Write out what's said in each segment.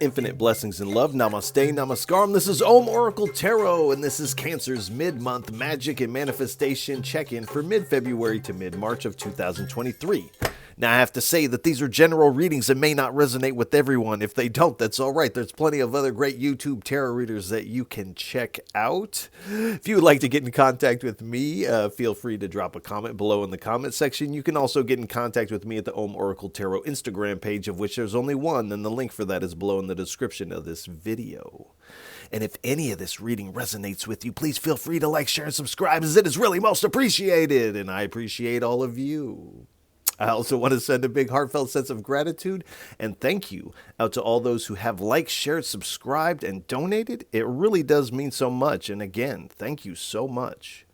Infinite blessings and love. Namaste, namaskaram. This is Om Oracle Tarot, and this is Cancer's mid-month magic and manifestation check-in for mid-February to mid-March of 2023. Now, I have to say that these are general readings and may not resonate with everyone. If they don't, that's all right. There's plenty of other great YouTube tarot readers that you can check out. If you would like to get in contact with me, feel free to drop a comment below in the comment section. You can also get in contact with me at the Om Oracle Tarot Instagram page, of which there's only one, and the link for that is below in the description of this video. And if any of this reading resonates with you, please feel free to like, share, and subscribe, as it is really most appreciated, and I appreciate all of you. I also want to send a big heartfelt sense of gratitude and thank you out to all those who have liked, shared, subscribed, and donated. It really does mean so much. And again, thank you so much.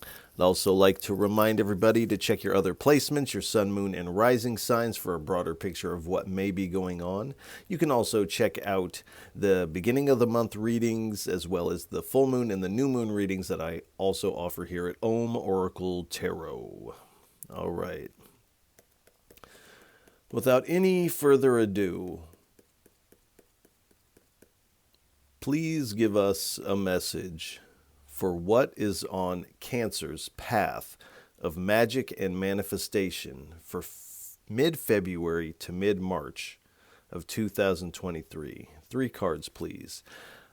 I'd also like to remind everybody to check your other placements, your sun, moon, and rising signs for a broader picture of what may be going on. You can also check out the beginning of the month readings as well as the full moon and the new moon readings that I also offer here at Om Oracle Tarot. All right. Without any further ado, please give us a message for what is on Cancer's path of magic and manifestation for mid-February to mid-March of 2023. 3 cards, please.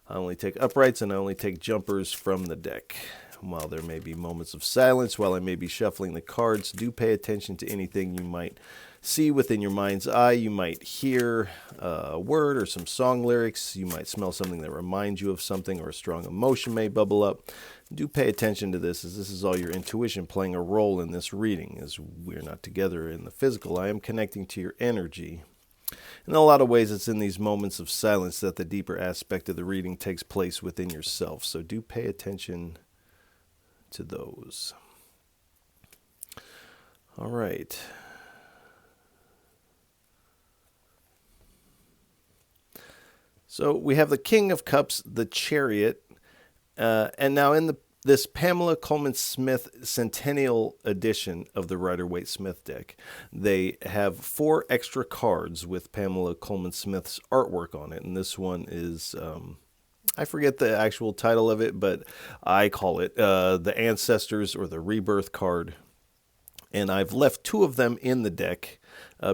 I only take uprights and I only take jumpers from the deck. While there may be moments of silence, while I may be shuffling the cards, do pay attention to anything you might see within your mind's eye. You might hear a word or some song lyrics. You might smell something that reminds you of something, or a strong emotion may bubble up. Do pay attention to this, as this is all your intuition playing a role in this reading. As we're not together in the physical, I am connecting to your energy. In a lot of ways, it's in these moments of silence that the deeper aspect of the reading takes place within yourself. So do pay attention to those. All right. So we have the King of Cups, the Chariot, and now in this Pamela Coleman Smith Centennial edition of the Rider-Waite-Smith deck, they have 4 extra cards with Pamela Coleman Smith's artwork on it, and this one is I forget the actual title of it, but I call it the Ancestors or the Rebirth card. And I've left 2 of them in the deck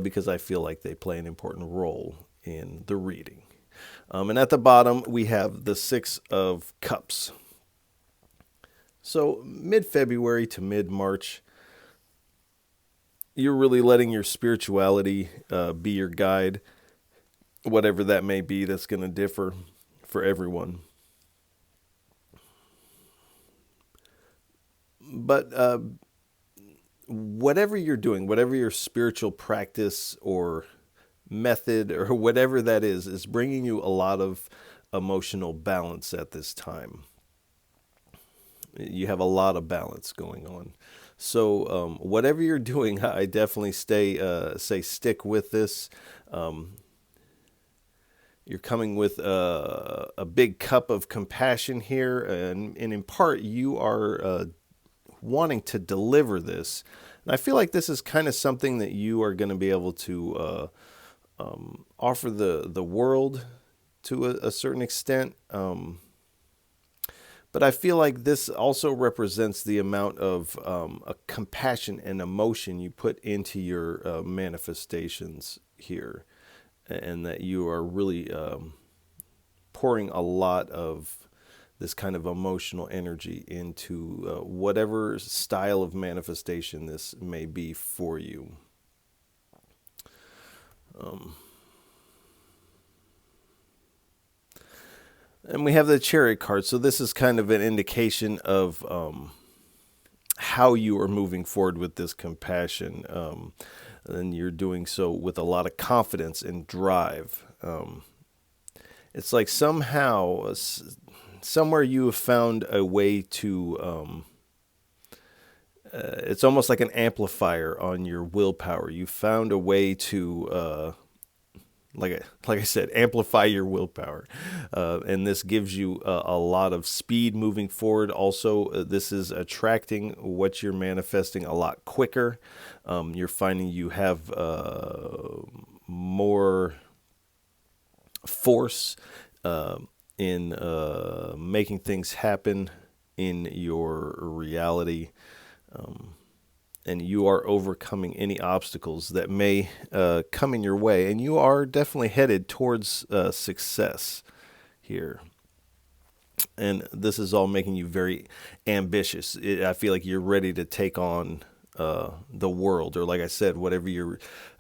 because I feel like they play an important role in the reading. And at the bottom, we have the 6 of Cups. So mid-February to mid-March, you're really letting your spirituality be your guide, whatever that may be. That's going to differ for everyone. But whatever you're doing, whatever your spiritual practice or method or whatever that is bringing you a lot of emotional balance at this time. You have a lot of balance going on. So whatever you're doing, I definitely say stick with this. You're coming with a big cup of compassion here, and in part, you are wanting to deliver this. And I feel like this is kind of something that you are going to be able to offer the world to a certain extent. But I feel like this also represents the amount of a compassion and emotion you put into your manifestations here. And that you are really pouring a lot of this kind of emotional energy into whatever style of manifestation this may be for you. And we have the Chariot card. So this is kind of an indication of how you are moving forward with this compassion. And you're doing so with a lot of confidence and drive. It's like somehow, somewhere you have found a way to, it's almost like an amplifier on your willpower. You found a way to, like I said, amplify your willpower. And this gives you a lot of speed moving forward. Also, this is attracting what you're manifesting a lot quicker. You're finding you have more force in making things happen in your reality. And you are overcoming any obstacles that may come in your way. And you are definitely headed towards success here. And this is all making you very ambitious. I feel like you're ready to take on the world, or like I said, whatever you're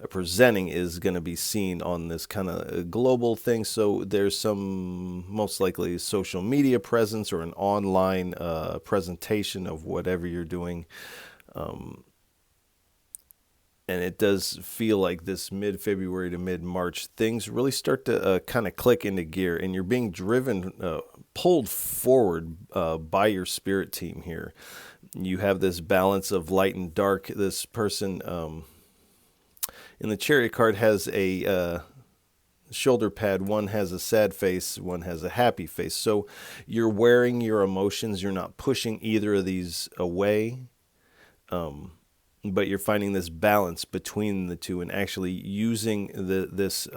presenting is going to be seen on this kind of global thing. So there's some most likely social media presence or an online presentation of whatever you're doing. And it does feel like this mid-February to mid-March, things really start to kind of click into gear, and you're being driven, pulled forward by your spirit team here. You have this balance of light and dark. This person in the Chariot card has a shoulder pad. One has a sad face, one has a happy face. So you're wearing your emotions. You're not pushing either of these away. But you're finding this balance between the two and actually using this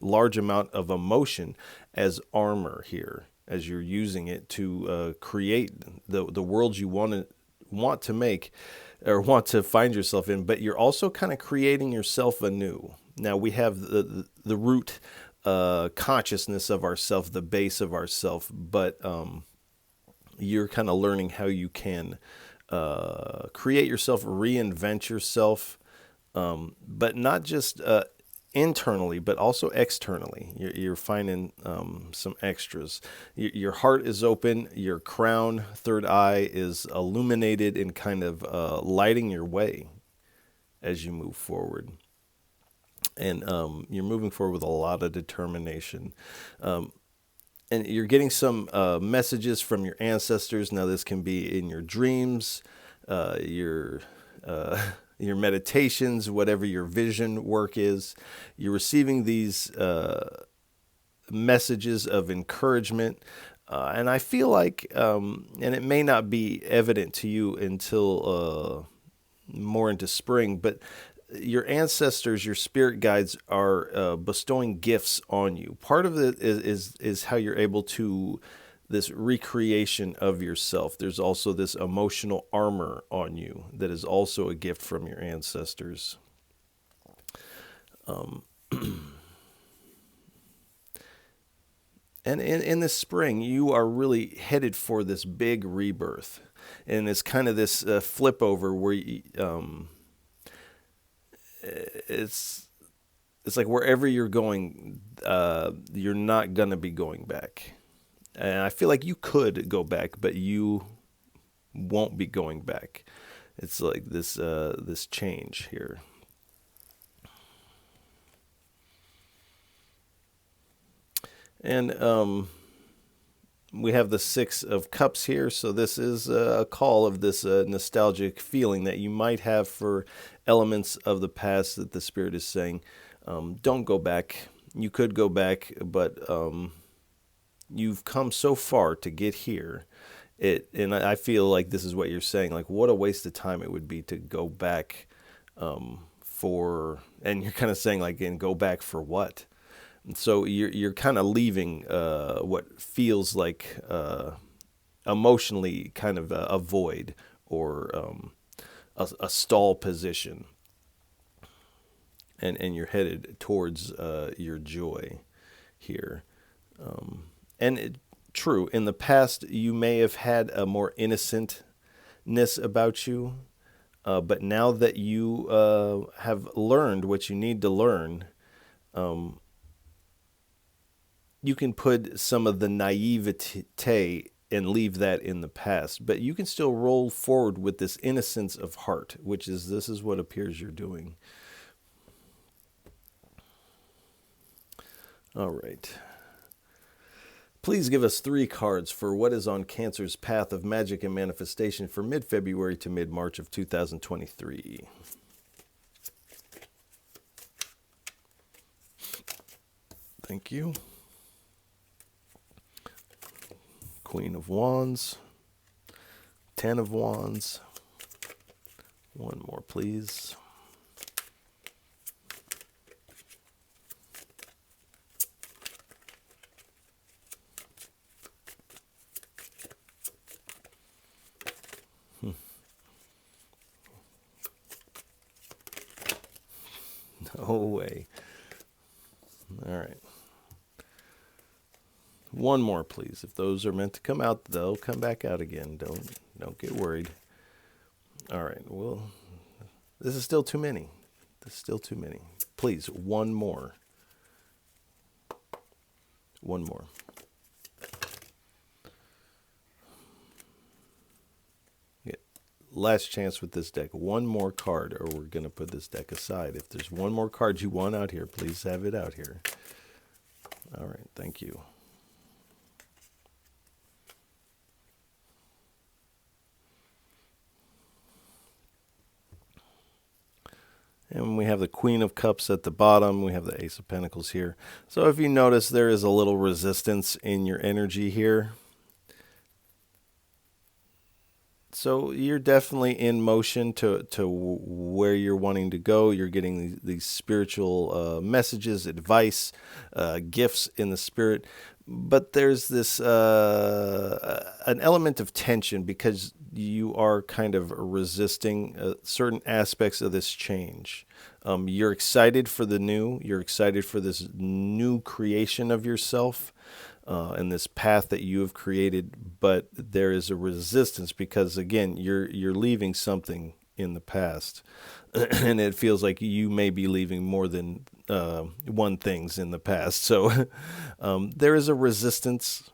large amount of emotion as armor here, as you're using it to create the world you want to make or want to find yourself in. But you're also kind of creating yourself anew. Now we have the root consciousness of ourself, the base of ourself, but you're kind of learning how you can create yourself, reinvent yourself, but not just internally, but also externally. You're finding some extras. Your heart is open. Your crown, third eye, is illuminated and kind of lighting your way as you move forward. And you're moving forward with a lot of determination. And you're getting some messages from your ancestors. Now, this can be in your dreams, your meditations, whatever your vision work is. You're receiving these messages of encouragement. And I feel like, and it may not be evident to you until more into spring, but your ancestors, your spirit guides are bestowing gifts on you. Part of it is how you're able to, this recreation of yourself. There's also this emotional armor on you that is also a gift from your ancestors. And in this spring, you are really headed for this big rebirth. And it's kind of this flip over where you, it's like wherever you're going, you're not going to be going back. And I feel like you could go back, but you won't be going back. It's like this change here. And we have the Six of Cups here, so this is a call of this nostalgic feeling that you might have for elements of the past that the Spirit is saying, don't go back. You could go back, but you've come so far to get here. And I feel like this is what you're saying, like what a waste of time it would be to go back and you're kind of saying like, and go back for what? So you're kind of leaving what feels like emotionally kind of a void or a stall position, and you're headed towards your joy here. True, in the past you may have had a more innocentness about you, but now that you have learned what you need to learn, you can put some of the naivete and leave that in the past, but you can still roll forward with this innocence of heart, this is what appears you're doing. All right. Please give us 3 cards for what is on Cancer's path of magic and manifestation for mid-February to mid-March of 2023. Thank you. Queen of Wands, 10 of Wands. One more, please. away. All right. One more, please. If those are meant to come out, they'll come back out again. Don't get worried. All right. Well, this is still too many. This is still too many. Please, one more. One more. Last chance with this deck. One more card, or we're going to put this deck aside. If there's one more card you want out here, please have it out here. All right, thank you. And we have the Queen of Cups at the bottom. We have the Ace of Pentacles here. So if you notice, there is a little resistance in your energy here. So you're definitely in motion to where you're wanting to go. You're getting these spiritual messages, advice, gifts in the spirit. But there's this an element of tension because you are kind of resisting certain aspects of this change. You're excited for the new. You're excited for this new creation of yourself. And this path that you have created, but there is a resistance because again, you're leaving something in the past, and it feels like you may be leaving more than one things in the past. So there is a resistance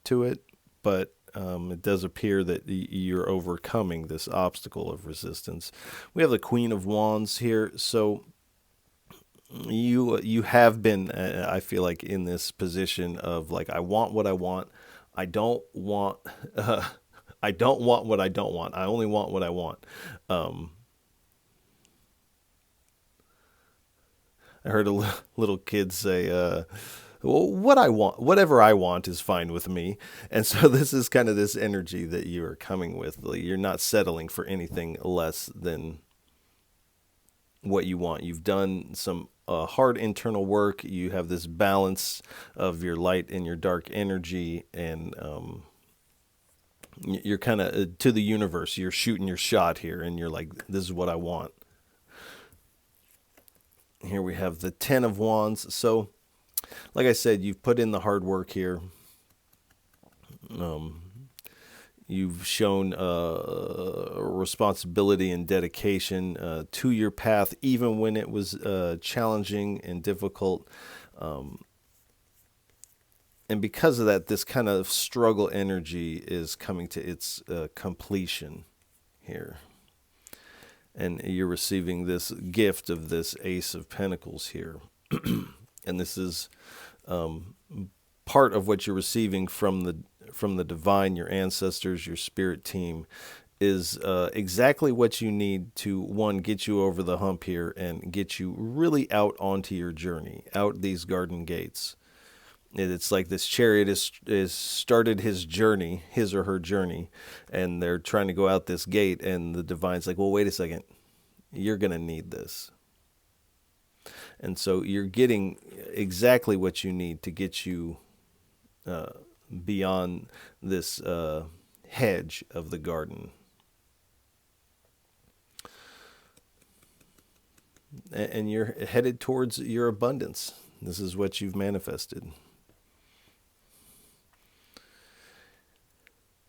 to it, but it does appear that you're overcoming this obstacle of resistance. We have the Queen of Wands here, so you have been, I feel like, in this position of like, I want what I want. I don't want I don't want what I don't want. I only want what I want. I heard a little kid say, well, what I want, whatever I want is fine with me. And so this is kind of this energy that you are coming with. You're not settling for anything less than what you want. You've done some hard internal work. You have this balance of your light and your dark energy, and you're kind of to the universe. You're shooting your shot here, and you're like, this is what I want. Here we have the Ten of Wands. So, like I said, you've put in the hard work here. You've shown responsibility and dedication to your path, even when it was challenging and difficult. And because of that, this kind of struggle energy is coming to its completion here. And you're receiving this gift of this Ace of Pentacles here. And this is part of what you're receiving from the divine, your ancestors, your spirit team, is exactly what you need to, one, get you over the hump here and get you really out onto your journey, out these garden gates. It's like this chariot is started his journey, his or her journey, and they're trying to go out this gate, and the divine's like, well, wait a second, you're going to need this. And so you're getting exactly what you need to get you beyond this hedge of the garden. And you're headed towards your abundance. This is what you've manifested.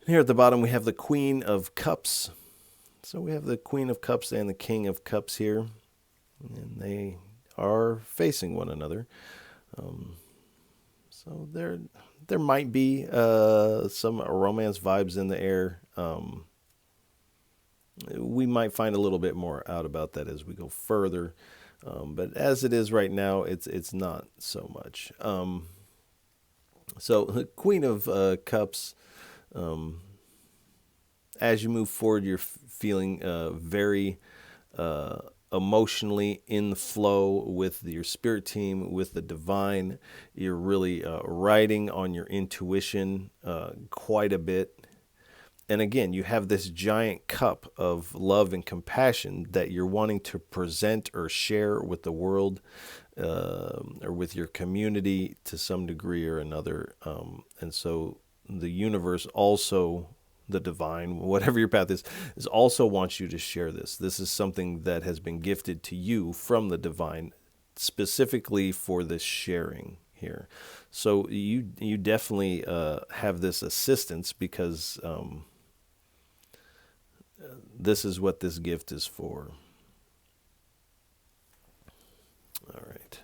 Here at the bottom, we have the Queen of Cups. So we have the Queen of Cups and the King of Cups here. And they are facing one another. So there might be some romance vibes in the air. We might find a little bit more out about that as we go further. But as it is right now, it's not so much. So the Queen of Cups, as you move forward, you're feeling very emotionally in the flow with your spirit team, with the divine. You're really riding on your intuition quite a bit. And again, you have this giant cup of love and compassion that you're wanting to present or share with the world or with your community to some degree or another. And so the universe also, the divine, whatever your path is also wants you to share this. This is something that has been gifted to you from the divine specifically for this sharing here. So you definitely have this assistance because this is what this gift is for. All right.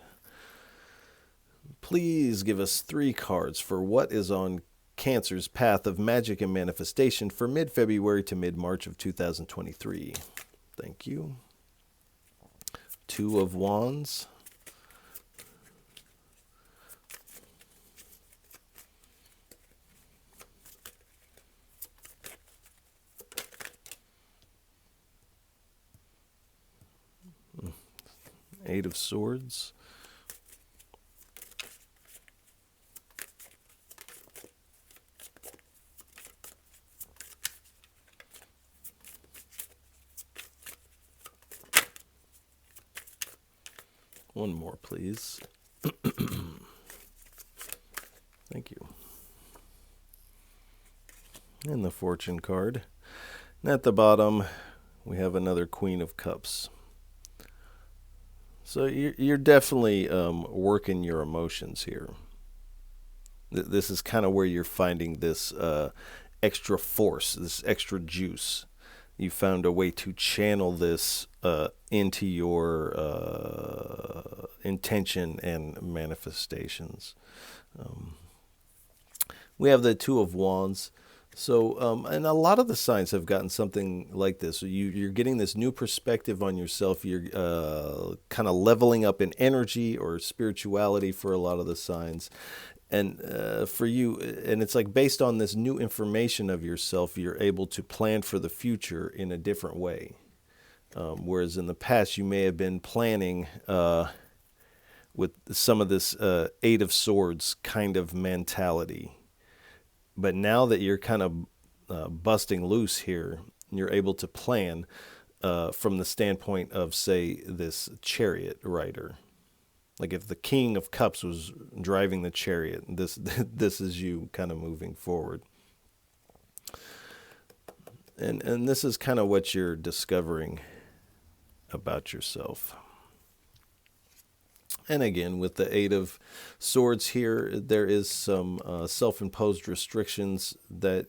Please give us 3 cards for what is on Cancer's path of magic and manifestation for mid-February to mid-March of 2023. Thank you. 2 of Wands. Eight of Swords. One more, please. Thank you. And the Fortune card. And at the bottom, we have another Queen of Cups. So you're definitely working your emotions here. This is kind of where you're finding this extra force, this extra juice. You found a way to channel this into your intention and manifestations. We have the 2 of Wands. So, and a lot of the signs have gotten something like this. So you're getting this new perspective on yourself. You're kind of leveling up in energy or spirituality for a lot of the signs. And for you, and it's like based on this new information of yourself, you're able to plan for the future in a different way. Whereas in the past, you may have been planning with some of this 8 of Swords kind of mentality. But now that you're kind of busting loose here, you're able to plan from the standpoint of, say, this chariot rider. Like if the King of Cups was driving the chariot, this is you kind of moving forward. And this is kind of what you're discovering about yourself. And again, with the 8 of Swords here, there is some self-imposed restrictions that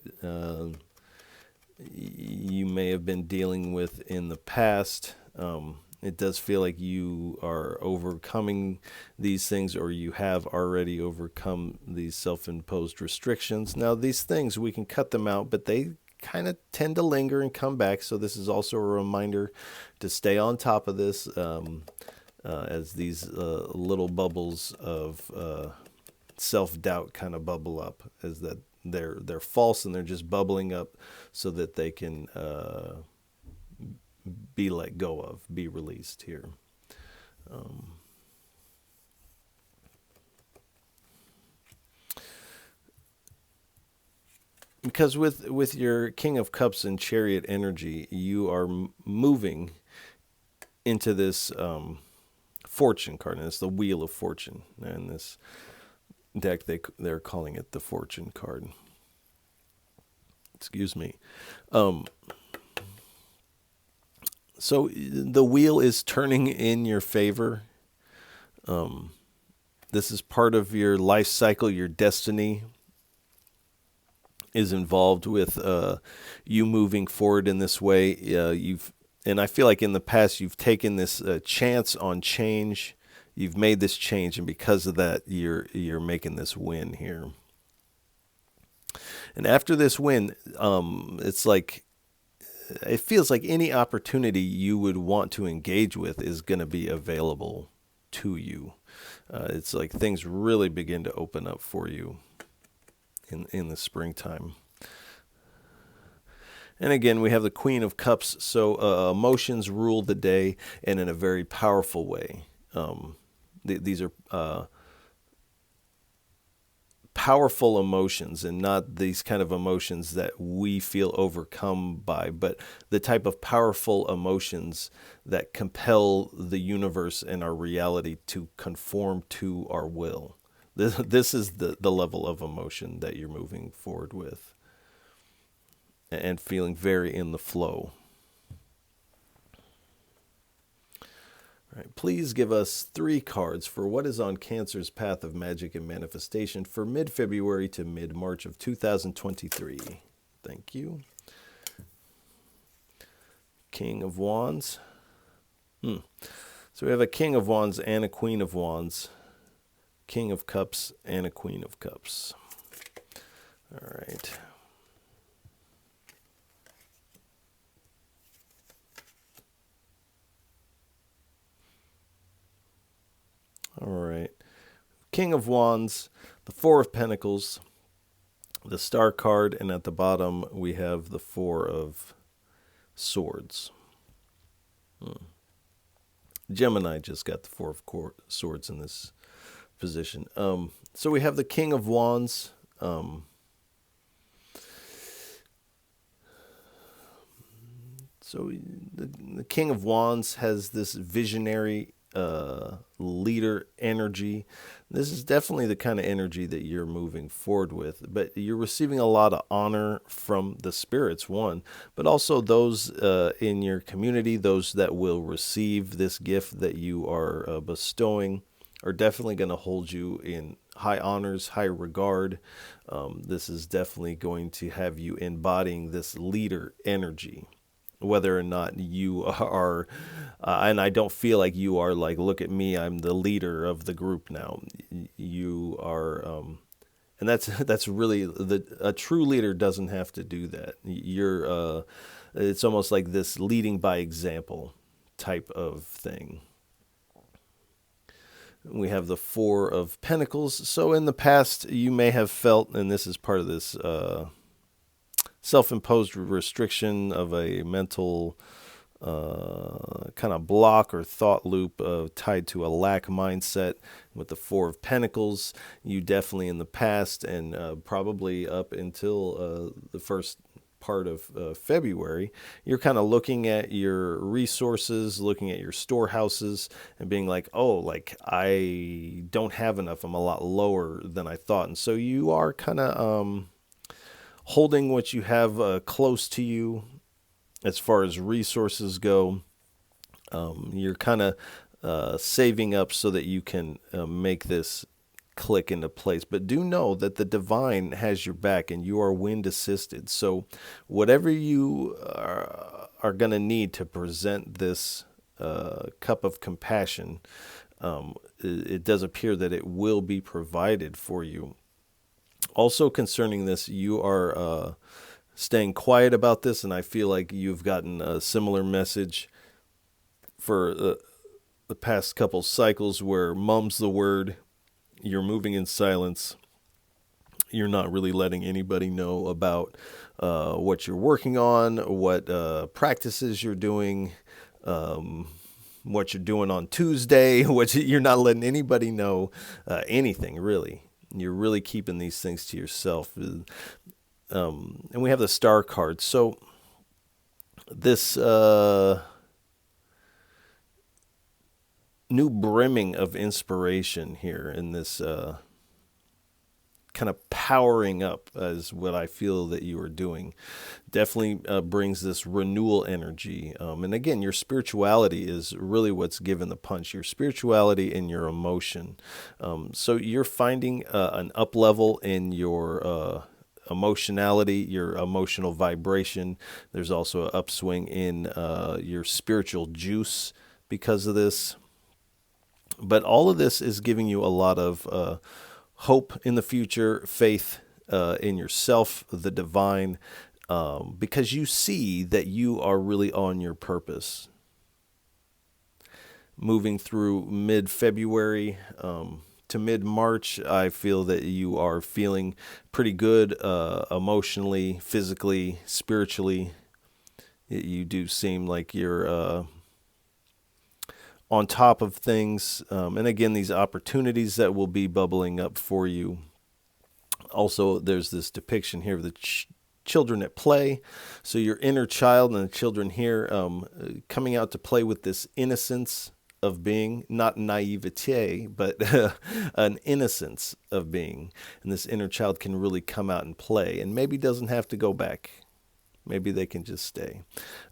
you may have been dealing with in the past. It does feel like you are overcoming these things, or you have already overcome these self-imposed restrictions. Now, these things, we can cut them out, but they kind of tend to linger and come back. So this is also a reminder to stay on top of this. As these little bubbles of self-doubt kind of bubble up, as that they're false and they're just bubbling up so that they can be let go of, be released here. Because with your King of Cups and Chariot energy, you are moving into this Fortune card, and it's the Wheel of Fortune. And this deck, they're calling it the Fortune card. Excuse me. So the wheel is turning in your favor. This is part of your life cycle. Your destiny is involved with you moving forward in this way. And I feel like in the past you've taken this chance on change. You've made this change, and because of that, you're making this win here. And after this win, it's like it feels like any opportunity you would want to engage with is going to be available to you. It's like things really begin to open up for you in the springtime. And again, we have the Queen of Cups, so emotions rule the day, and in a very powerful way. These are powerful emotions, and not these kind of emotions that we feel overcome by, but the type of powerful emotions that compel the universe and our reality to conform to our will. This is the level of emotion that you're moving forward with, and feeling very in the flow. All right, please give us 3 cards for what is on Cancer's path of magic and manifestation for mid-February to mid-March of 2023. Thank you. King of Wands. So we have a King of Wands and a Queen of Wands. King of Cups and a Queen of Cups. All right. All right. King of Wands, the Four of Pentacles, the Star card, and at the bottom we have the Four of Swords. Gemini just got the Four of Swords in this position. So we have the King of Wands. So the King of Wands has this visionary leader energy. This is definitely the kind of energy that you're moving forward with, but you're receiving a lot of honor from the spirits, one, but also those in your community, those that will receive this gift that you are bestowing are definitely going to hold you in high honors, high regard. This is definitely going to have you embodying this leader energy. Whether or not you are, and I don't feel like you are like, look at me, I'm the leader of the group now. You are, and that's really, a true leader doesn't have to do that. It's almost like this leading by example type of thing. We have the Four of Pentacles. So in the past, you may have felt, and this is part of this self-imposed restriction of a mental kind of block or thought loop tied to a lack mindset. With the Four of Pentacles, you definitely in the past and probably up until the first part of February, you're kind of looking at your resources, looking at your storehouses and being like, oh, like I don't have enough. I'm a lot lower than I thought. And so you are kind of holding what you have close to you as far as resources go. You're kind of saving up so that you can make this click into place. But do know that the divine has your back and you are wind assisted. So whatever you are going to need to present this cup of compassion, it does appear that it will be provided for you. Also concerning this, you are staying quiet about this, and I feel like you've gotten a similar message for the past couple cycles where mum's the word, you're moving in silence, you're not really letting anybody know about what you're working on, what practices you're doing, what you're doing on Tuesday, you're not letting anybody know anything, really. You're really keeping these things to yourself. And we have the Star card. So this new brimming of inspiration here in this kind of powering up is what I feel that you are doing. Definitely brings this renewal energy. And again, your spirituality is really what's given the punch. Your spirituality and your emotion. So you're finding an up level in your emotionality, your emotional vibration. There's also an upswing in your spiritual juice because of this. But all of this is giving you a lot of hope in the future, faith in yourself, the divine, because you see that you are really on your purpose. Moving through mid-February to mid-March, I feel that you are feeling pretty good emotionally, physically, spiritually. You do seem like you're on top of things. And again, these opportunities that will be bubbling up for you. Also, there's this depiction here of the children at play. So your inner child and the children here coming out to play with this innocence of being, not naivete, but an innocence of being. And this inner child can really come out and play and maybe doesn't have to go back Maybe they can just stay.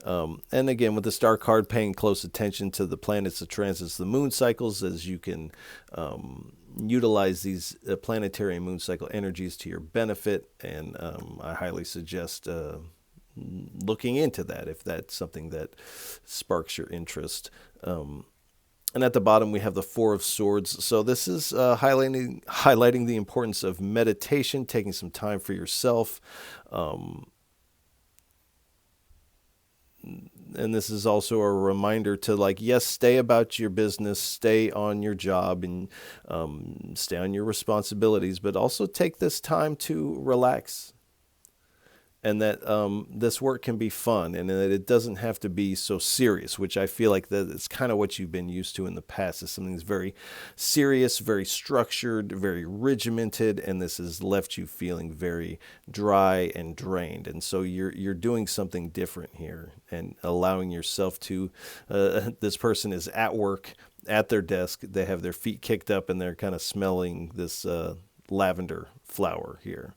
And again, with the star card, paying close attention to the planets, the transits, the moon cycles, as you can utilize these planetary and moon cycle energies to your benefit. And I highly suggest looking into that if that's something that sparks your interest. And at the bottom, we have the Four of Swords. So this is highlighting the importance of meditation, taking some time for yourself. And this is also a reminder to, like, yes, stay about your business, stay on your job, and stay on your responsibilities, but also take this time to relax. And that this work can be fun, and that it doesn't have to be so serious, which I feel like that it's kind of what you've been used to in the past, is something that's very serious, very structured, very regimented, and this has left you feeling very dry and drained. And so you're doing something different here and allowing yourself to, this person is at work, at their desk, they have their feet kicked up, and they're kind of smelling this lavender flower here.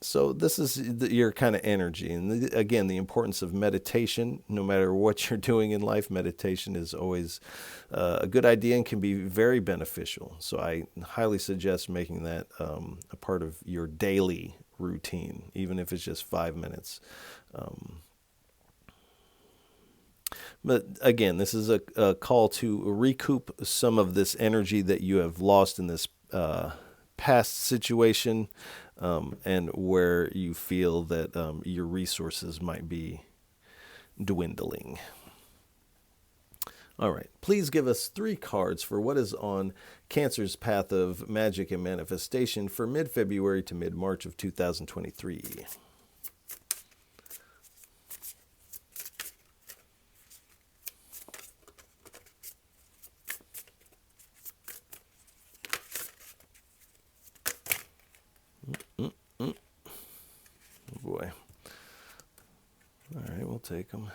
So this is your kind of energy. And again, the importance of meditation. No matter what you're doing in life, meditation is always a good idea and can be very beneficial. So I highly suggest making that a part of your daily routine, even if it's just 5 minutes. But again, this is a call to recoup some of this energy that you have lost in this past situation. And where you feel that your resources might be dwindling. All right, please give us 3 cards for what is on Cancer's path of magic and manifestation for mid-February to mid-March of 2023. Boy. All right, we'll take them.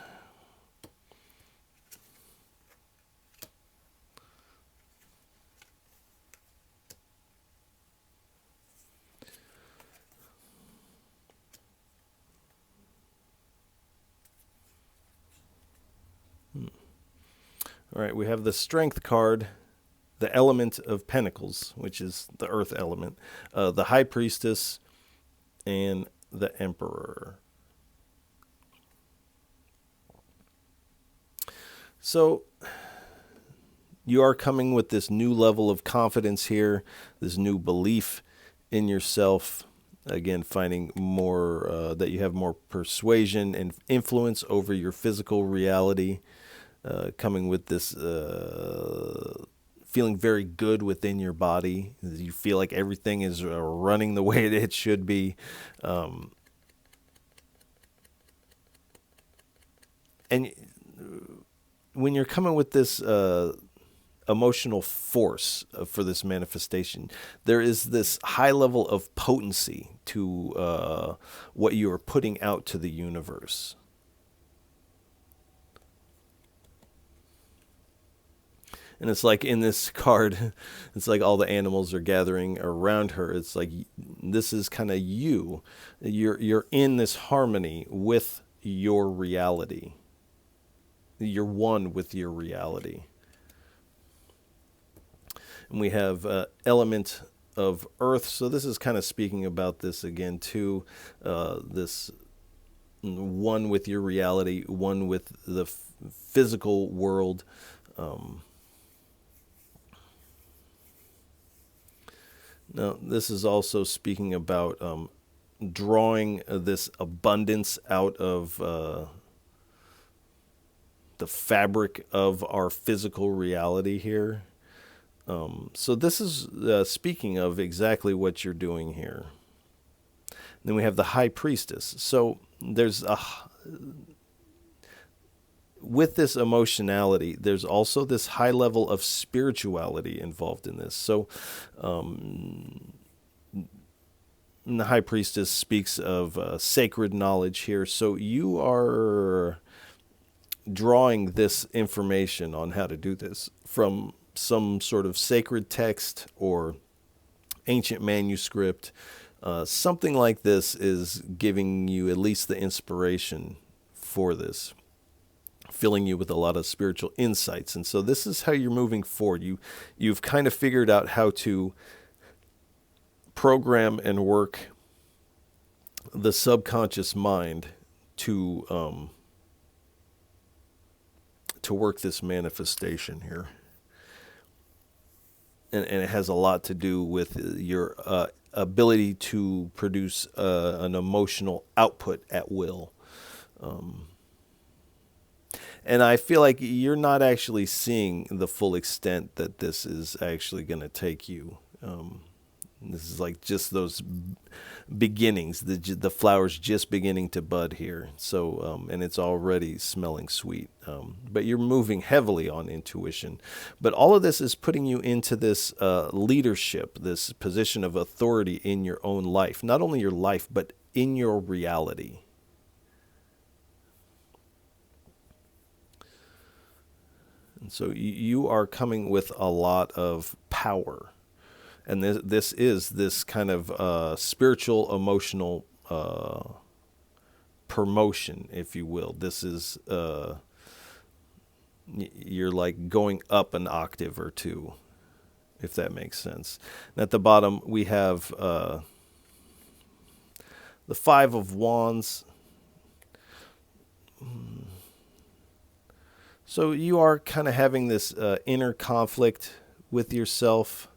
All right, we have the Strength card, the Element of Pentacles, which is the Earth element, the High Priestess, and the Emperor. So you are coming with this new level of confidence here, this new belief in yourself. Again, finding more, that you have more persuasion and influence over your physical reality. Coming with this feeling very good within your body. You feel like everything is running the way it should be. And when you're coming with this emotional force for this manifestation, there is this high level of potency to what you are putting out to the universe. And it's like in this card, it's like all the animals are gathering around her. It's like this is kind of you. You're in this harmony with your reality. You're one with your reality. And we have element of earth. So this is kind of speaking about this again too. This one with your reality, one with the physical world. Now, this is also speaking about drawing this abundance out of the fabric of our physical reality here. So this is speaking of exactly what you're doing here. And then we have the High Priestess. So there's with this emotionality, there's also this high level of spirituality involved in this. So the High Priestess speaks of sacred knowledge here. So you are drawing this information on how to do this from some sort of sacred text or ancient manuscript. Something like this is giving you at least the inspiration for this, filling you with a lot of spiritual insights. And so this is how you're moving forward. You've kind of figured out how to program and work the subconscious mind to work this manifestation here. And it has a lot to do with your ability to produce an emotional output at will. And I feel like you're not actually seeing the full extent that this is actually going to take you. This is like just those beginnings, the flowers just beginning to bud here. So, and it's already smelling sweet. But you're moving heavily on intuition. But all of this is putting you into this leadership, this position of authority in your own life. Not only your life, but in your reality. And so you are coming with a lot of power. And this is this kind of spiritual, emotional promotion, if you will. This is, you're like going up an octave or two, if that makes sense. And at the bottom, we have the Five of Wands. So you are kind of having this inner conflict with yourself.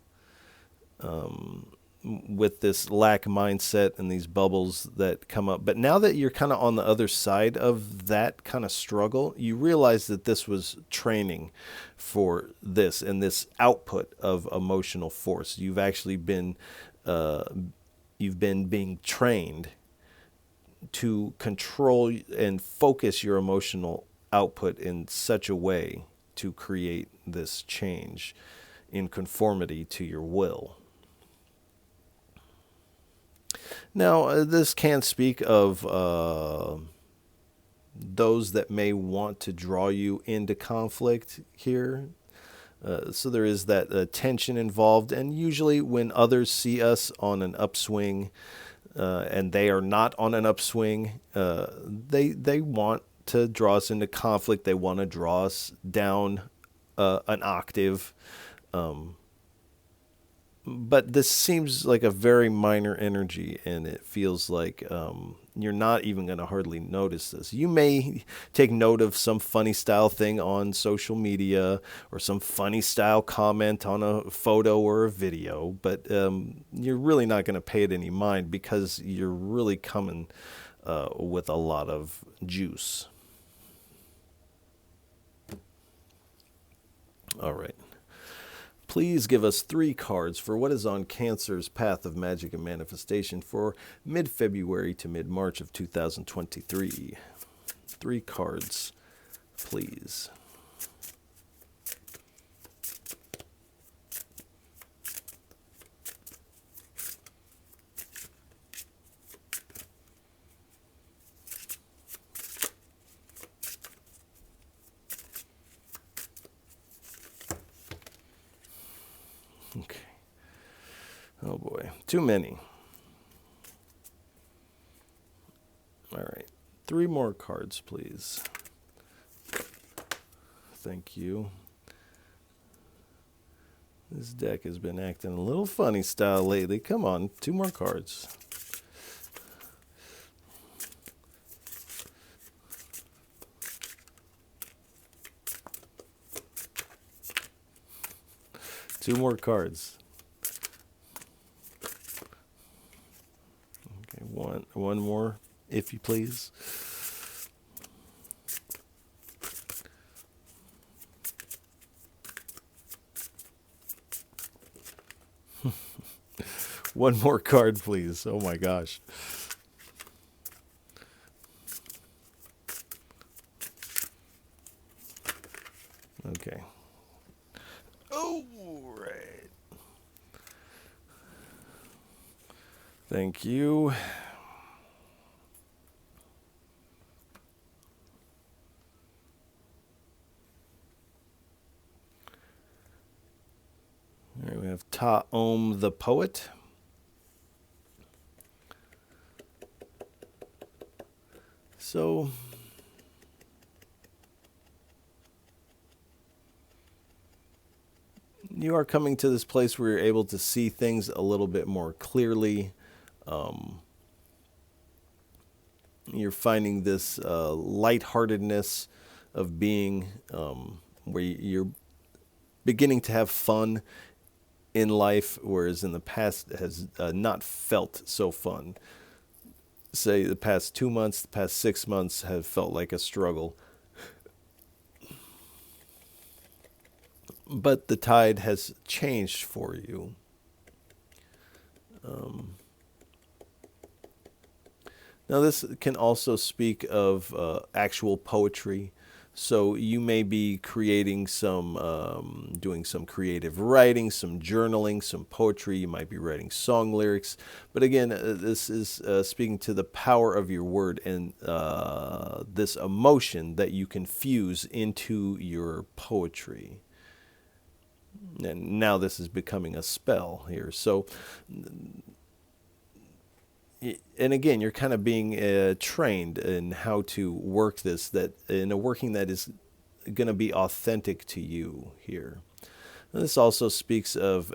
With this lack mindset and these bubbles that come up. But now that you're kind of on the other side of that kind of struggle, you realize that this was training for this and this output of emotional force. You've actually been, you've been being trained to control and focus your emotional output in such a way to create this change in conformity to your will. Now, this can speak of those that may want to draw you into conflict here. So there is that tension involved. And usually when others see us on an upswing and they are not on an upswing, they want to draw us into conflict. They want to draw us down an octave. But this seems like a very minor energy, and it feels like you're not even going to hardly notice this. You may take note of some funny style thing on social media or some funny style comment on a photo or a video, but you're really not going to pay it any mind because you're really coming with a lot of juice. All right. Please give us 3 cards for what is on Cancer's path of magic and manifestation for mid-February to mid-March of 2023. 3 cards, please. Okay. Oh boy, too many. All right, 3 more cards, please. Thank you. This deck has been acting a little funny style lately. Come on, 2 more cards. Two more cards. Okay, one more, if you please. One more card, please. Oh my gosh. Okay. Oh, right. Thank you. All right, we have Ta Om the Poet. So you are coming to this place where you're able to see things a little bit more clearly. Um, you're finding this lightheartedness of being, where you're beginning to have fun in life, whereas in the past it has not felt so fun. Say the past 2 months, the past 6 months have felt like a struggle. But the tide has changed for you. Now, this can also speak of actual poetry. So you may be creating some, doing some creative writing, some journaling, some poetry. You might be writing song lyrics. But again, this is speaking to the power of your word and this emotion that you can fuse into your poetry. And now this is becoming a spell here. So, and again, you're kind of being trained in how to work this, that in a working that is going to be authentic to you here. And this also speaks of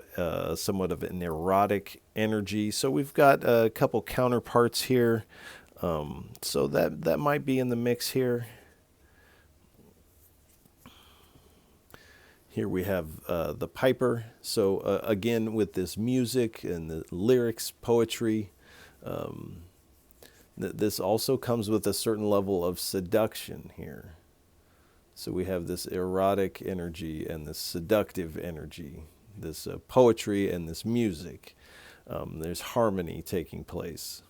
somewhat of an erotic energy. So we've got a couple counterparts here. So that might be in the mix here. Here we have the piper. So again, with this music and the lyrics, poetry, this also comes with a certain level of seduction here. So we have this erotic energy and this seductive energy, this poetry and this music. There's harmony taking place.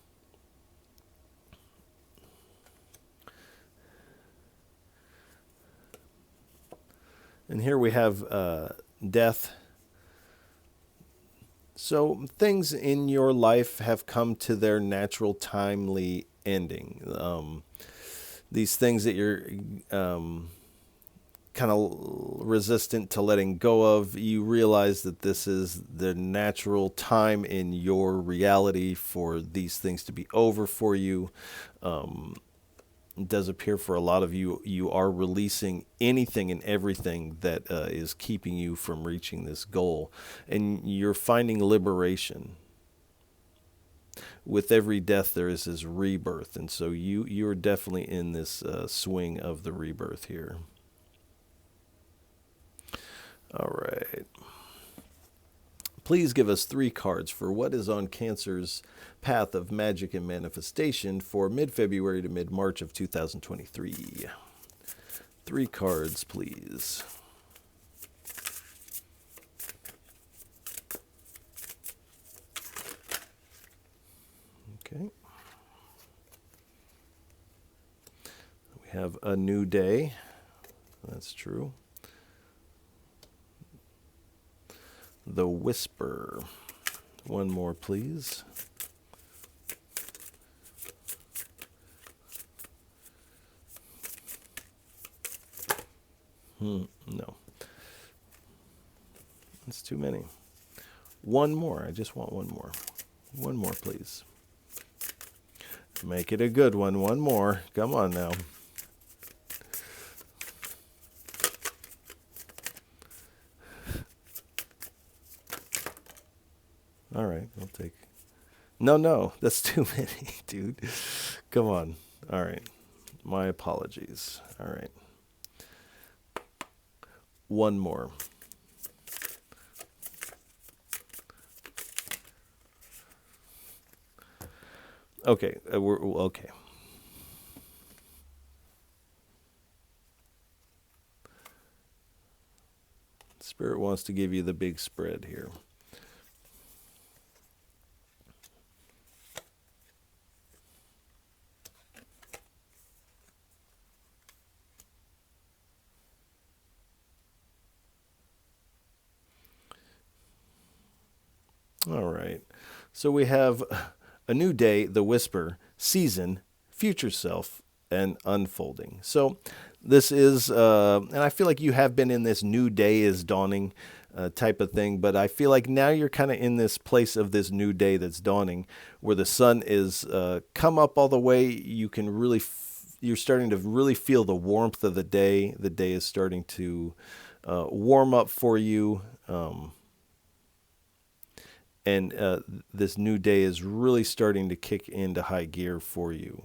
And here we have death. So things in your life have come to their natural, timely ending. These things that you're kind of resistant to letting go of, you realize that this is the natural time in your reality for these things to be over for you. It does appear for a lot of you, you are releasing anything and everything that is keeping you from reaching this goal. And you're finding liberation. With every death, there is this rebirth. And so you're definitely in this swing of the rebirth here. All right. Please give us 3 cards for what is on Cancer's path of magic and manifestation for mid-February to mid-March of 2023. 3 cards, please. Okay. We have a new day. That's true. The Whisper. 1 more, please. No. That's too many. 1 more. I just want 1 more. 1 more, please. Make it a good one. 1 more. Come on now. All right, I'll take. No, that's too many, dude. Come on. All right. My apologies. All right. 1 more. Okay, we're okay. Spirit wants to give you the big spread here. All right. So we have a new day, the Whisper, season, future self, and unfolding. So this is, and I feel like you have been in this new day is dawning type of thing, but I feel like now you're kind of in this place of this new day that's dawning where the sun is come up all the way. You can really, you're starting to really feel the warmth of the day. The day is starting to warm up for you. And this new day is really starting to kick into high gear for you.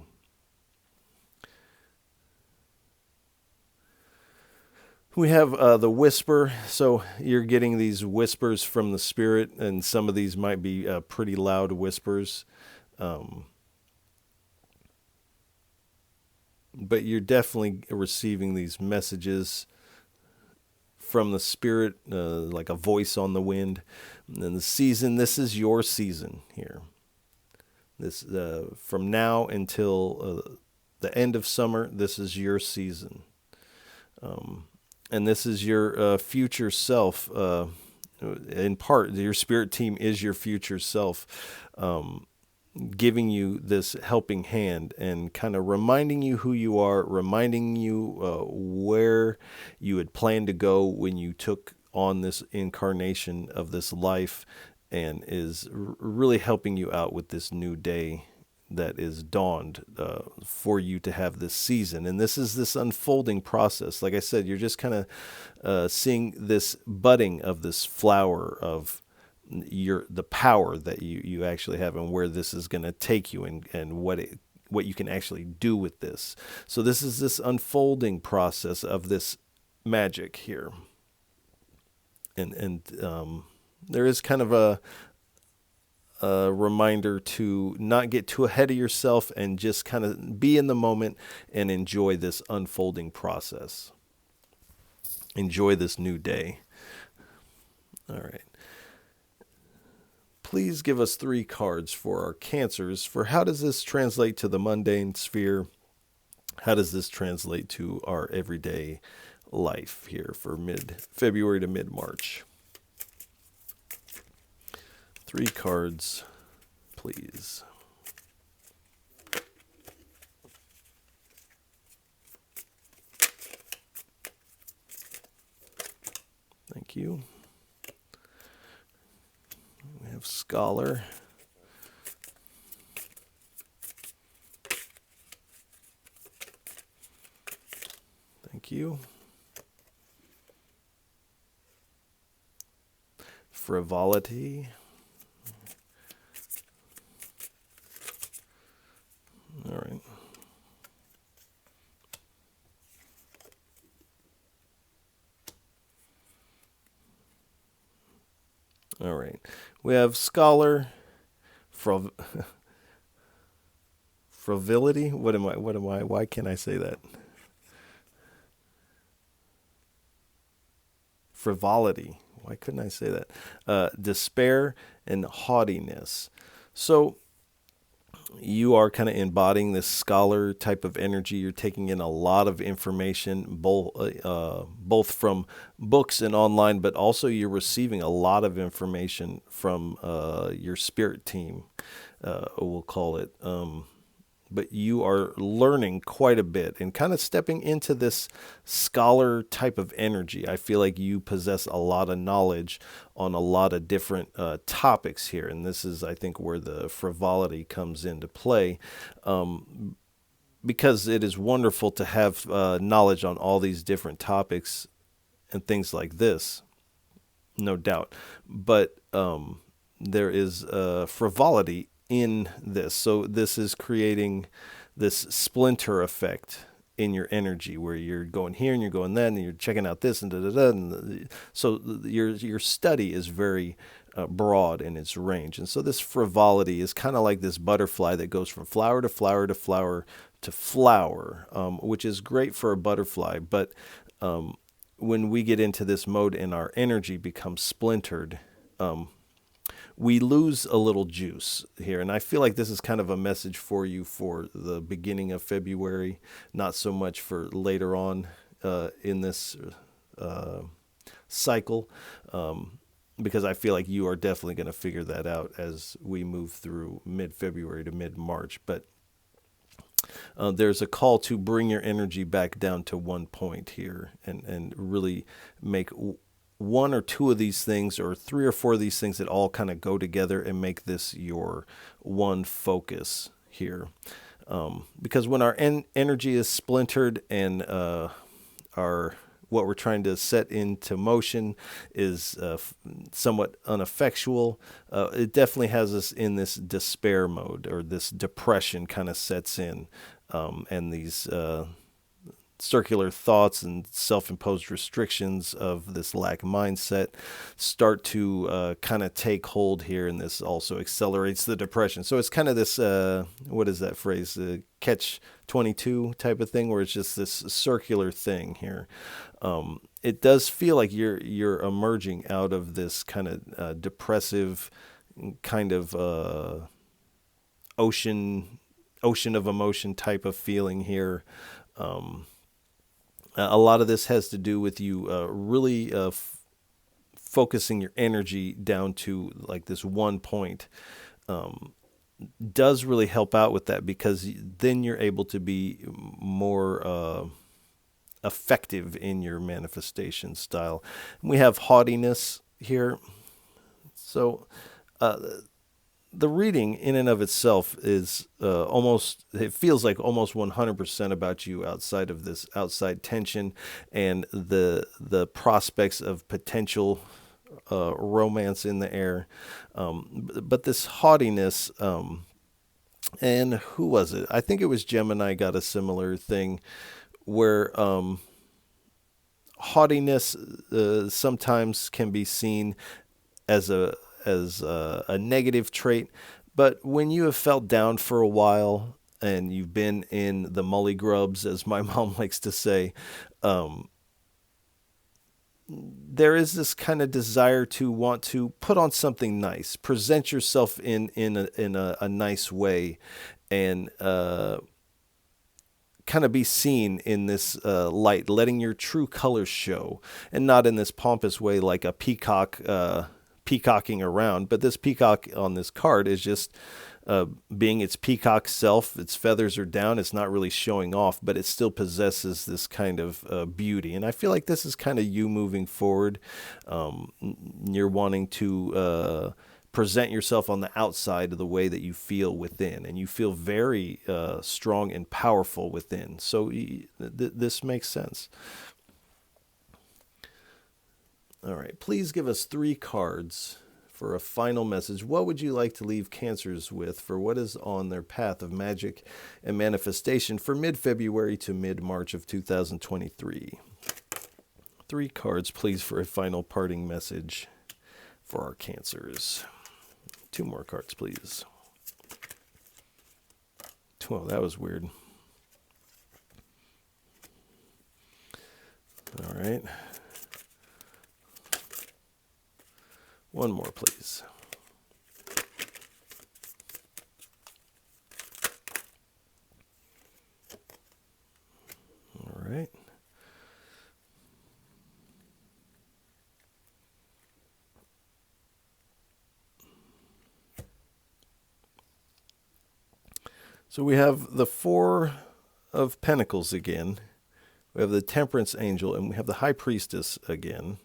We have the whisper. So you're getting these whispers from the spirit, and some of these might be pretty loud whispers. But you're definitely receiving these messages from the spirit, like a voice on the wind. And then the season, this is your season here. This from now until the end of summer, this is your season. And this is your future self. In part, your spirit team is your future self, giving you this helping hand and kind of reminding you who you are, reminding you where you had planned to go when you took on this incarnation of this life, and is really helping you out with this new day that is dawned for you to have this season. And this is this unfolding process. Like I said, you're just kind of seeing this budding of this flower of the power that you actually have, and where this is going to take you, and what you can actually do with this. So this is this unfolding process of this magic here. And there is kind of a reminder to not get too ahead of yourself, and just kind of be in the moment and enjoy this unfolding process. Enjoy this new day. All right. Please give us 3 cards for our Cancers. For how does this translate to the mundane sphere? How does this translate to our everyday life here for mid-February to mid-March? 3 cards, please. Thank you. We have Scholar. Thank you. Frivolity. All right. All right. We have Scholar, frivolity. What am I? Why can't I say that? Frivolity. Why couldn't I say that? Despair and haughtiness. So you are kind of embodying this scholar type of energy. You're taking in a lot of information, both from books and online, but also you're receiving a lot of information from your spirit team, we'll call it. But you are learning quite a bit and kind of stepping into this scholar type of energy. I feel like you possess a lot of knowledge on a lot of different topics here. And this is, I think, where the frivolity comes into play, because it is wonderful to have knowledge on all these different topics and things like this, no doubt. But there is frivolity in this. So this is creating this splinter effect in your energy, where you're going here and you're going then, and you're checking out this and da-da-da. And so your study is very broad in its range. And so this frivolity is kind of like this butterfly that goes from flower to flower to flower to flower, which is great for a butterfly. But when we get into this mode and our energy becomes splintered, we lose a little juice here. And I feel like this is kind of a message for you for the beginning of February, not so much for later on in this cycle, because I feel like you are definitely going to figure that out as we move through mid-February to mid-March. But there's a call to bring your energy back down to one point here, and really make one or two of these things, or 3 or 4 of these things, that all kind of go together and make this your one focus here. Because when our energy is splintered and our what we're trying to set into motion is somewhat ineffectual, it definitely has us in this despair mode, or this depression kind of sets in, and these circular thoughts and self-imposed restrictions of this lack mindset start to kind of take hold here, and this also accelerates the depression. So it's kind of this what is that phrase, catch 22 type of thing, where it's just this circular thing here. It does feel like you're emerging out of this kind of depressive kind of ocean of emotion type of feeling here. A lot of this has to do with you really focusing your energy down to like this one point. Does really help out with that, because then you're able to be more effective in your manifestation style. We have haughtiness here. So the reading in and of itself is it feels like almost 100% about you outside of this outside tension and the prospects of potential romance in the air. But this haughtiness, and who was it? I think it was Gemini got a similar thing where haughtiness sometimes can be seen as a negative trait, but when you have felt down for a while and you've been in the mully grubs, as my mom likes to say, there is this kind of desire to want to put on something nice, present yourself in a nice way, and kind of be seen in this light, letting your true colors show, and not in this pompous way like a peacock peacocking around. But this peacock on this card is just being its peacock self. Its feathers are down. It's not really showing off, but it still possesses this kind of beauty. And I feel like this is kind of you moving forward. You're wanting to present yourself on the outside of the way that you feel within, and you feel very strong and powerful within. So this makes sense. All right, please give us 3 cards for a final message. What would you like to leave Cancers with for what is on their path of magic and manifestation for mid-February to mid-March of 2023? 3 cards, please, for a final parting message for our Cancers. 2 more cards, please. Oh, that was weird. All right. 1 more, please. All right. So we have the 4 of Pentacles again. We have the Temperance Angel, and we have the High Priestess again.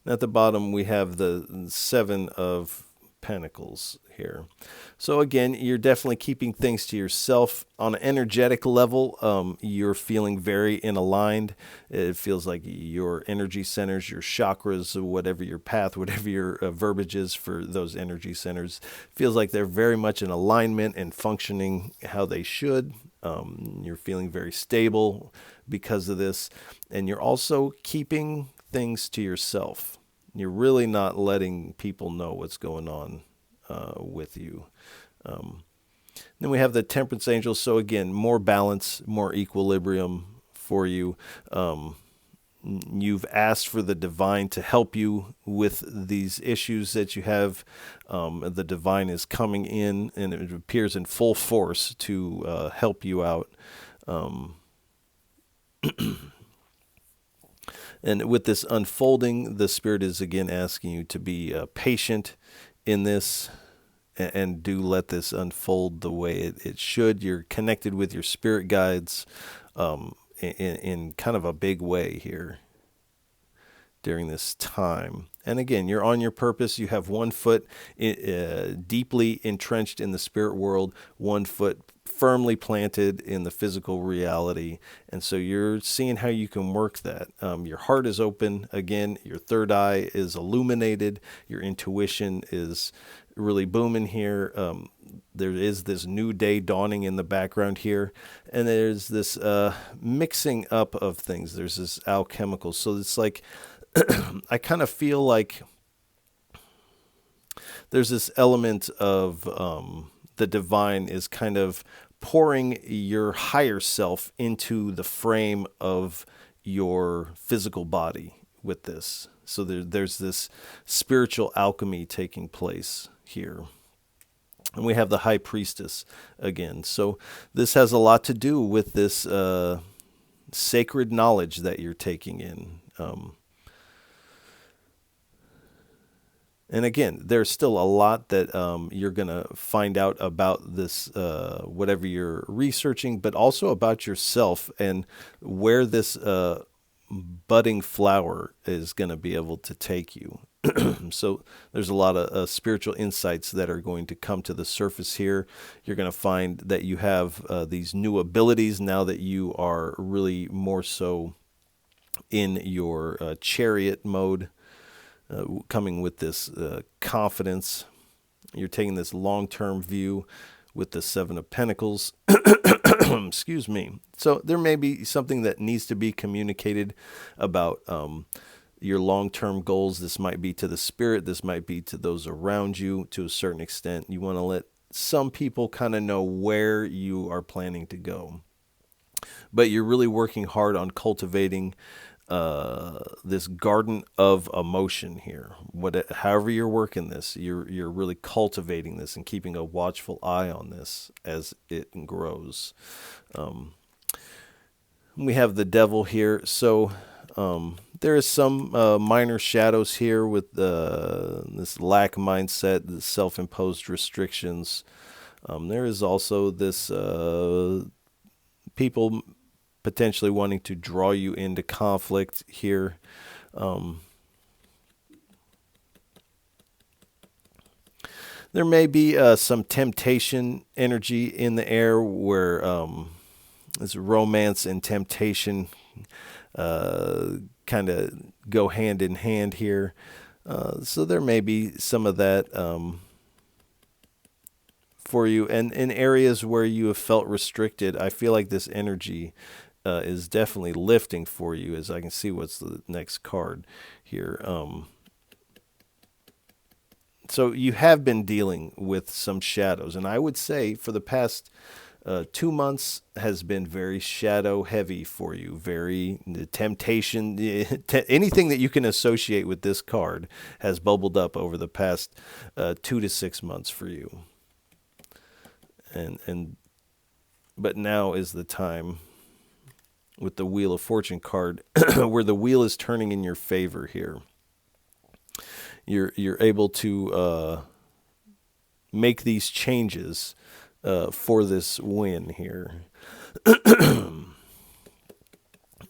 At the bottom, we have the 7 of Pentacles here. So again, you're definitely keeping things to yourself. On an energetic level, you're feeling very aligned. It feels like your energy centers, your chakras, whatever your path, whatever your verbiage is for those energy centers, feels like they're very much in alignment and functioning how they should. You're feeling very stable because of this. And you're also keeping things to yourself. You're really not letting people know what's going on with you. Then we have the Temperance Angel. So again, more balance, more equilibrium for you. You've asked for the divine to help you with these issues that you have. The divine is coming in, and it appears in full force to help you out. And with this unfolding, the Spirit is again asking you to be patient in this, and do let this unfold the way it should. You're connected with your spirit guides in kind of a big way here. during this time. And again, you're on your purpose. You have one foot deeply entrenched in the spirit world, one foot firmly planted in the physical reality. And so you're seeing how you can work that. Your heart is open. Again, your third eye is illuminated. Your intuition is really booming here. There is this new day dawning in the background here. And there's this mixing up of things. There's this alchemical. So it's like, I kind of feel like there's this element of the divine is kind of pouring your higher self into the frame of your physical body with this. So there's this spiritual alchemy taking place here. And we have the high priestess again. So this has a lot to do with this sacred knowledge that you're taking in. And again, there's still a lot that you're going to find out about this, whatever you're researching, but also about yourself and where this budding flower is going to be able to take you. So there's a lot of spiritual insights that are going to come to the surface here. You're going to find that you have these new abilities now that you are really more so in your chariot mode. Coming with this confidence. You're taking this long-term view with the Seven of Pentacles. Excuse me. So there may be something that needs to be communicated about your long-term goals. This might be to the spirit. This might be to those around you to a certain extent. You want to let some people kind of know where you are planning to go. But you're really working hard on cultivating this garden of emotion here. However you're working this, you're really cultivating this and keeping a watchful eye on this as it grows. We have the devil here, so there is some minor shadows here with this lack mindset, the self-imposed restrictions. There is also this people potentially wanting to draw you into conflict here. There may be some temptation energy in the air where this romance and temptation kind of go hand in hand here. So there may be some of that for you. And in areas where you have felt restricted, I feel like this energy is definitely lifting for you, as I can see what's the next card here. So you have been dealing with some shadows, and I would say for the past 2 months has been very shadow heavy for you. Very temptation, anything that you can associate with this card has bubbled up over the past 2 to 6 months for you. But now is the time with the Wheel of Fortune card where the wheel is turning in your favor here. You're able to make these changes for this win here.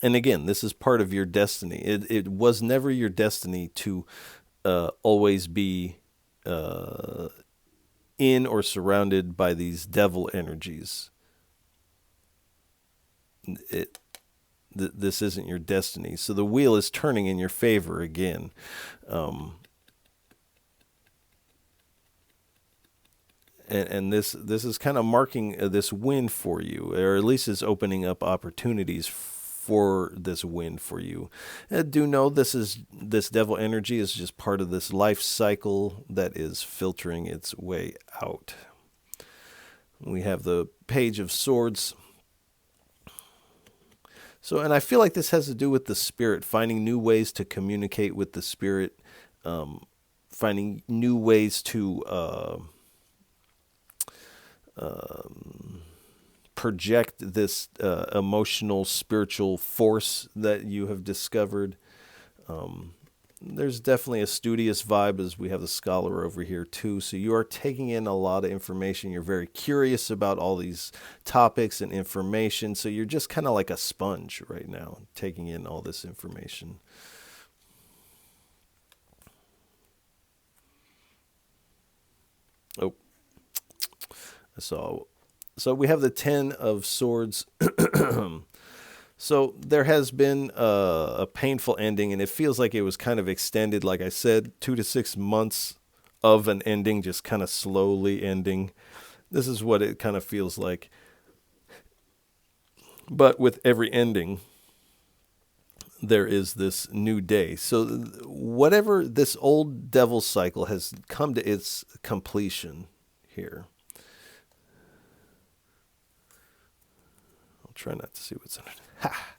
And again, this is part of your destiny. It was never your destiny to always be in or surrounded by these devil energies. This isn't your destiny. So the wheel is turning in your favor again. And this is kind of marking this win for you, or at least is opening up opportunities for this win for you. Do know this devil energy is just part of this life cycle that is filtering its way out. We have the Page of Swords. So, and I feel like this has to do with the spirit, finding new ways to communicate with the spirit, finding new ways to project this emotional, spiritual force that you have discovered. There's definitely a studious vibe, as we have the scholar over here too. So you are taking in a lot of information. You're very curious about all these topics and information. So you're just kind of like a sponge right now, taking in all this information. Oh, so we have the Ten of Swords. So there has been a painful ending, and it feels like it was kind of extended. Like I said, 2 to 6 months of an ending, just kind of slowly ending. This is what it kind of feels like. But with every ending, there is this new day. So whatever this old devil cycle has come to its completion here. I'll try not to see what's under it. Ha!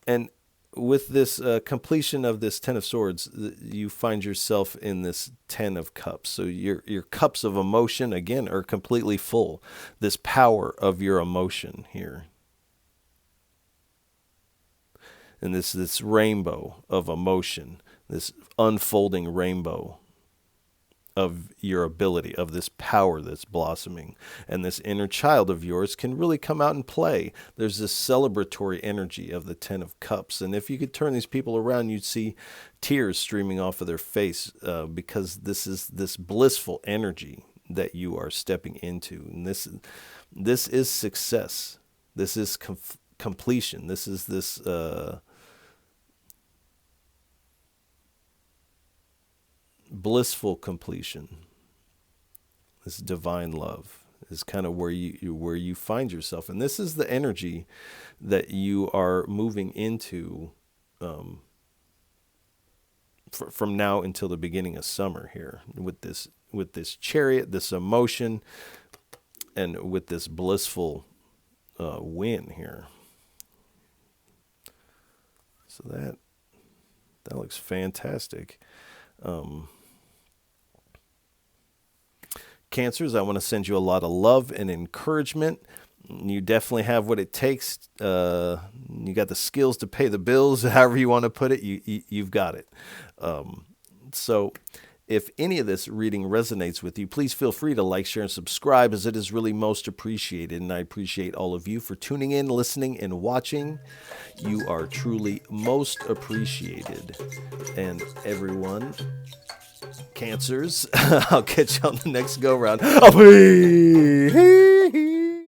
And with this completion of this Ten of Swords, you find yourself in this Ten of Cups. So your cups of emotion, again, are completely full. This power of your emotion here. And this rainbow of emotion, this unfolding rainbow of your ability, of this power that's blossoming. And this inner child of yours can really come out and play. There's this celebratory energy of the Ten of Cups. And if you could turn these people around, you'd see tears streaming off of their face because this is this blissful energy that you are stepping into. And this is success. This is completion. This is this... blissful completion. This divine love is kind of where you find yourself, and this is the energy that you are moving into from now until the beginning of summer here with this chariot, this emotion, and with this blissful win here. So that looks fantastic. Cancers, I want to send you a lot of love and encouragement. You definitely have what it takes. You got the skills to pay the bills, however you want to put it. You've got it. So if any of this reading resonates with you, please feel free to like, share, and subscribe, as it is really most appreciated. And I appreciate all of you for tuning in, listening, and watching. You are truly most appreciated. And everyone, Cancers, I'll catch you on the next go round.